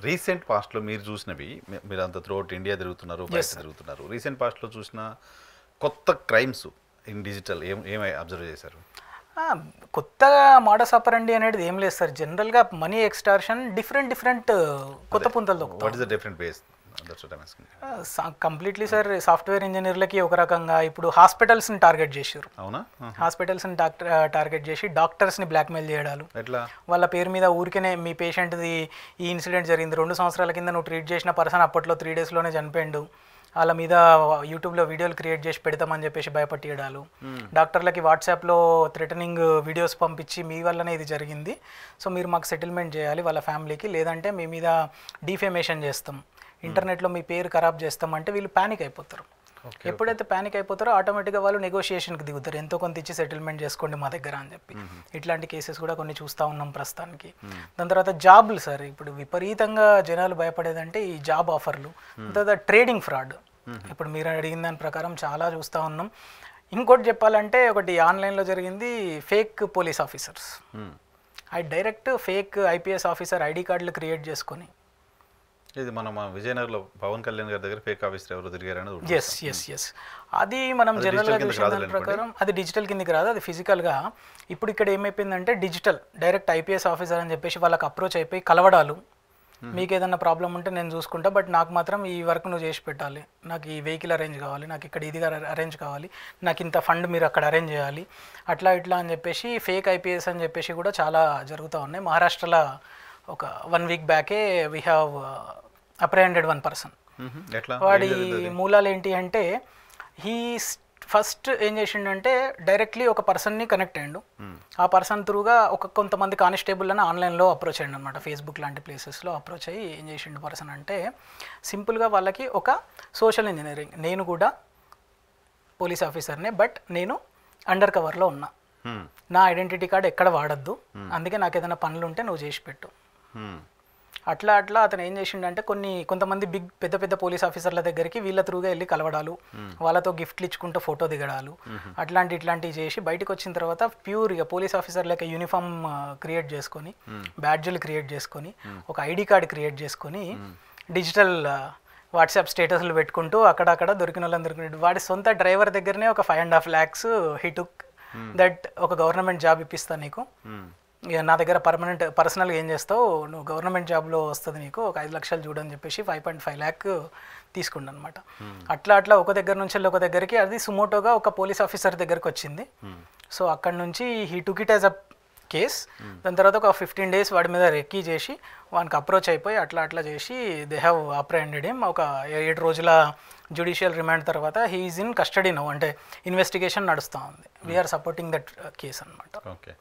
Recent పాస్ట్లో మీరు చూసినవి మీరు అంత త్రూఅవుట్ ఇండియా తిరుగుతున్నారు, బయట తిరుగుతున్నారు, రీసెంట్ పాస్ట్లో చూసిన కొత్త క్రైమ్స్ ఇన్ డిజిటల్ ఏమై అబ్జర్వ్ చేశారు? కొత్తగా మోడస్ ఆపరండి అనేది ఏం లేదు సార్. జనరల్గా మనీ ఎక్స్టార్షన్ డిఫరెంట్ కొత్త పుంతలు what is the different base? Completely sir. Software ఇంజనీర్లకి ఒక రకంగా, ఇప్పుడు హాస్పిటల్స్ని టార్గెట్ చేసారు. అవునా? హాస్పిటల్స్ని టార్గెట్ చేసి డాక్టర్స్ని బ్లాక్మెయిల్ చేయడాలు. ఎట్లా? వాళ్ళ పేరు మీద ఊరికేనే మీ పేషెంట్ది ఈ ఇన్సిడెంట్ జరిగింది, 2 సంవత్సరాల కింద నువ్వు ట్రీట్ చేసిన పర్సన్ అప్పట్లో 3 డేస్లోనే చనిపోయిండు, వాళ్ళ మీద యూట్యూబ్లో వీడియోలు క్రియేట్ చేసి పెడతామని చెప్పేసి భయపట్టియడాలు. డాక్టర్లకి వాట్సాప్లో థ్రెటనింగ్ వీడియోస్ పంపించి మీ వల్లనే ఇది జరిగింది, సో మీరు మాకు సెటిల్మెంట్ చేయాలి వాళ్ళ ఫ్యామిలీకి, లేదంటే మీ మీద డిఫేమేషన్ చేస్తాం, ఇంటర్నెట్లో మీ పేరు ఖరాబ్ చేస్తామంటే వీళ్ళు ప్యానిక్ అయిపోతారు. ఎప్పుడైతే ప్యానిక్ అయిపోతారో ఆటోమేటిక్గా వాళ్ళు నెగోషియేషన్కి దిగుతారు, ఎంతో కొంత ఇచ్చి సెటిల్మెంట్ చేసుకోండి మా దగ్గర అని చెప్పి. ఇట్లాంటి కేసెస్ కూడా కొన్ని చూస్తూ ఉన్నాం ప్రస్తుతానికి. దాని తర్వాత జాబ్లు సార్, ఇప్పుడు విపరీతంగా జనాలు భయపడేదంటే ఈ జాబ్ ఆఫర్లు, తర్వాత ట్రేడింగ్ ఫ్రాడ్. ఇప్పుడు మీరు అడిగిన దాని ప్రకారం చాలా చూస్తూ ఉన్నాం. ఇంకోటి చెప్పాలంటే, ఒకటి ఆన్లైన్లో జరిగింది, fake police officers. Direct fake IPS officer ID కార్డులు క్రియేట్ చేసుకొని, ఇది మనం విజయనగర్లో పవన్ కళ్యాణ్ గారి దగ్గర ఫేక్ ఆఫీసర్ ఎవరు తిరిగారని. ఎస్ అది మనం జనరల్గా చూసిన దాని ప్రకారం అది డిజిటల్ కిందకి రాదు, అది ఫిజికల్గా. ఇప్పుడు ఇక్కడ ఏమైపోయిందంటే డిజిటల్ డైరెక్ట్ ఐపీఎస్ ఆఫీసర్ అని చెప్పేసి వాళ్ళకి అప్రోచ్ అయిపోయి కలవడాలు, మీకు ఏదన్నా ప్రాబ్లం ఉంటే నేను చూసుకుంటా, బట్ నాకు మాత్రం ఈ వర్క్ నువ్వు చేసి పెట్టాలి, నాకు ఈ వెహికల్ అరేంజ్ కావాలి, నాకు ఇక్కడ ఇదిగా అరేంజ్ కావాలి, నాకు ఇంత ఫండ్ మీరు అక్కడ అరేంజ్ చేయాలి, అట్లా ఇట్లా అని చెప్పేసి ఫేక్ ఐపీఎస్ అని చెప్పేసి కూడా చాలా జరుగుతూ ఉన్నాయి. మహారాష్ట్రలో ఒక 1 week బ్యాకే we have apprehended 1 person. వాడి మూలాలు ఏంటి అంటే, హీ ఫస్ట్ ఏం చేసిండంటే డైరెక్ట్లీ ఒక పర్సన్ని కనెక్ట్ అయ్యిండు, ఆ పర్సన్ త్రూగా కొంతమంది కానిస్టేబుల్ని ఆన్లైన్లో అప్రోచ్ అయ్యిండు అనమాట, ఫేస్బుక్ లాంటి ప్లేసెస్లో అప్రోచ్ అయ్యి ఏం చేసిండు పర్సన్ అంటే, సింపుల్గా వాళ్ళకి ఒక సోషల్ ఇంజనీరింగ్, నేను కూడా పోలీస్ ఆఫీసర్నే బట్ నేను అండర్ కవర్లో ఉన్నా, నా ఐడెంటిటీ కార్డ్ ఎక్కడ వాడద్దు, అందుకే నాకు ఏదైనా పనులు ఉంటే నువ్వు చేసి పెట్టు. అట్లా అతను ఏం చేసిండంటే కొంతమంది పెద్ద పోలీస్ ఆఫీసర్ల దగ్గరికి వీళ్ళ త్రూగా వెళ్ళి కలవడాలు, వాళ్ళతో గిఫ్ట్లు ఇచ్చుకుంటూ ఫోటో దిగడాలు, ఇట్లాంటివి చేసి బయటకు వచ్చిన తర్వాత ప్యూర్గా పోలీస్ ఆఫీసర్ లెక్క యూనిఫామ్ క్రియేట్ చేసుకొని, బ్యాడ్జీలు క్రియేట్ చేసుకొని, ఒక ఐడి కార్డు క్రియేట్ చేసుకొని, డిజిటల్ వాట్సాప్ స్టేటస్లు పెట్టుకుంటూ అక్కడక్కడ దొరికిన వాళ్ళని దొరికిన వాడి సొంత డ్రైవర్ దగ్గరనే ఒక 5.5 lakhs హీ టుక్ దట్, ఒక గవర్నమెంట్ జాబ్ ఇప్పిస్తాను నీకు, నా దగ్గర పర్సనల్గా ఏం చేస్తావు, నువ్వు గవర్నమెంట్ జాబ్లో వస్తుంది నీకు, ఒక 5 లక్షలు చూడని చెప్పేసి 5.5 lakh తీసుకుండు అనమాట. అట్లా ఒక దగ్గర నుంచి ఒక దగ్గరికి అది సుమోటోగా ఒక పోలీస్ ఆఫీసర్ దగ్గరికి వచ్చింది. సో అక్కడ నుంచి he took it as a case. దాని తర్వాత ఒక 15 days వాడి మీద రెక్కీ చేసి వానికి అప్రోచ్ అయిపోయి అట్లా చేసి దే హ్యావ్ అప్రహెండెడ్ హిమ్. ఒక 7 రోజుల జ్యుడిషియల్ రిమాండ్ తర్వాత he is in custody now, అంటే ఇన్వెస్టిగేషన్ నడుస్తూ ఉంది. వీఆర్ సపోర్టింగ్ దట్ కేస్ అనమాట. ఓకే.